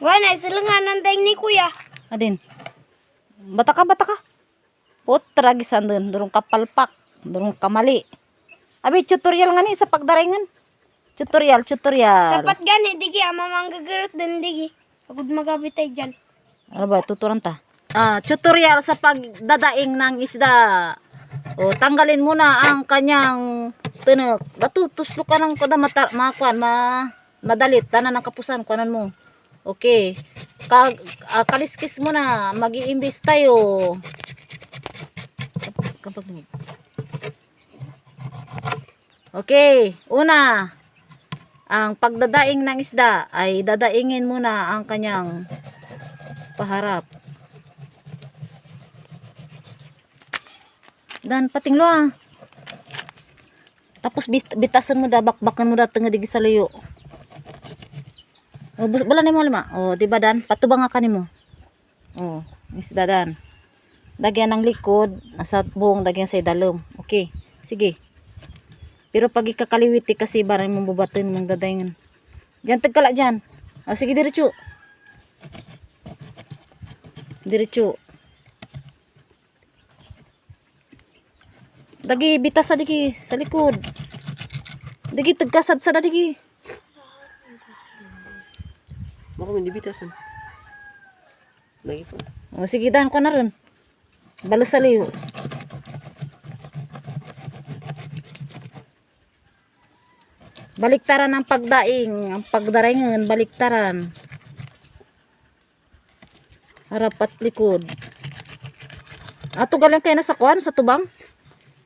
Wala, silanganan dahil ni kuya. Adin. Bata ka. Putra gisan dun. Durong kapalpak. Durong kamali. Abi, tutorial nga ni sa pagdaringan. Tutorial. Dapat gani, digi, ama manggagarot din, digi. Agad magabitay dyan. Ano ba, tuturan ta? Tutorial sa pagdadaing ng isda. O, tanggalin muna ang kanyang tunok. Tuslo ka ng kuda madalit. Tanan ng kapusan, kuanan mo. Okay. Kaliskis muna. Mag-i-imbis tayo. Okay. Una, ang pagdadaing ng isda ay dadaingin muna ang kanyang paharap. Dan patinglo ah. Tapos bitasan mo da, bakbakan mo da tengah digi sa layo. Oh, bala nimo lima. Oh, di ba dan? Patubang ka nimo. Oh, isda dan. Dagyan ng likod, nasa buong dagyan sa idalom. Okay. Sige. Pero pag ikakaliwiti kasi baray mo bubatin mong dadayngan. Diyan tagkala diyan. Oh, sige diretso. Diretso. Dagi bitas sa digi sa likod. Dagi tagkasad sa digi. Mako hindi bitasan. Lagi po. O sige dan ko na ron. Balas sa liyo. Baliktaran ang pagdaing, ang pagdaringan, baliktaran. Harap at likod. Ato galing kayo na sa kuwan, sa tubang.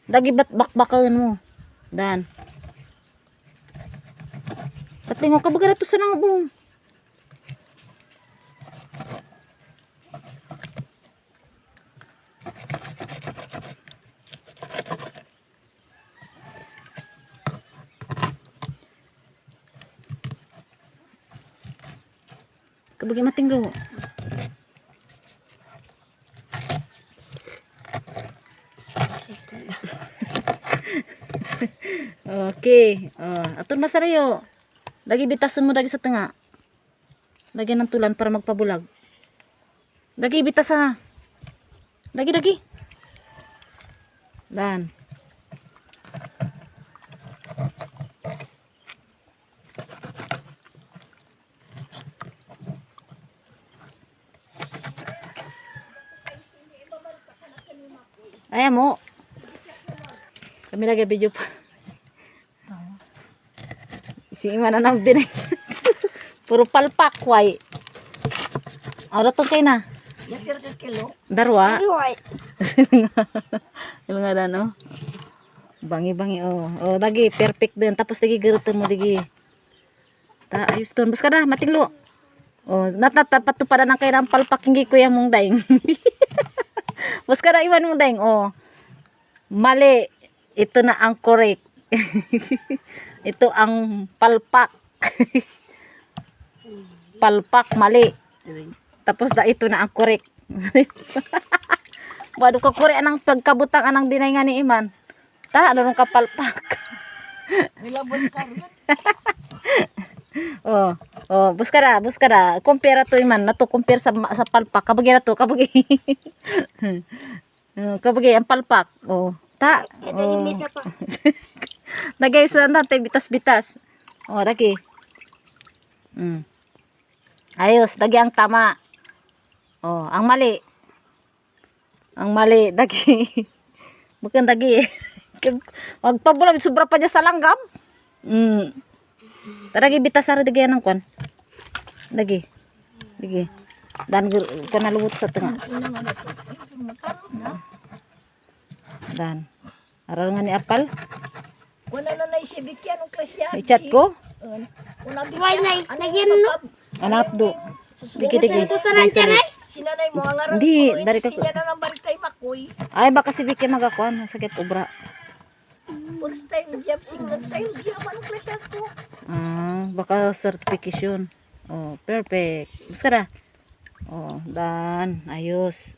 Dagi bakbakan mo. Dan. Patlingo ka baga na to sa nangabong. Kabagi matinglo. Okay. Aton masarayo. Lagi bitasan mo dagi sa tanga. Lagyan ng tulan para magpabulag. Lagi bitas ha. Lagi. Dan. Ayan mo. Kami lagi video pa. Si Iman na din. Puro palpak, way. Ahora to kay na. Yakir ka kilo. Darwa. Ay, Yung nga dan, oh. Bangi, oh. Oh, dagi, perfect din. Tapos dagi, garutin mo, dagi. Ayos doon. Bus ka na, matinglo. Oh, natatapat to para ng kay rampal pakinggi ko yung mong daing. Bus ka na, iwan mong daing, oh. Mali. Ito na ang correct. Ito ang palpak. Palpak, mali. Tapos ito na ang correct. Bado ka correct anang pagkabutang anang dinay nga ni Iman. Ano nung kapalpak. Nilabon ka rin. Buskara. Compare to Iman, nato compare sa palpak. Kabagi na to, kabagi. Kabagi ang palpak. hindi sa pa. Lagay sa natin, bitas-bitas. Lagi. Ayos, lagi ang tama. Ang mali. Dagi. Bukan dagi. Wag pa bulag, sobra pa dyan sa langgam. Taragi, bitas sa dagi ng kwan. Dagi. Dan, kung nalubot sa tanga. Dan. Aral nga ni Apal. Wala na naisibikyan ng klasya. I-chat ko. Why na, nagyan no? Anak do. Digi. Ito sa nandiyan ay. Sinanay mo ang aral Hindi, ko. dari ka. Hindi na lang balik kay Makoy. Ay, baka si Vicky magakuan. Sakit obra. First time job, single time job. Anong klasya ko? Baka certification. Perfect. Bus ka na. Dan. Ayos.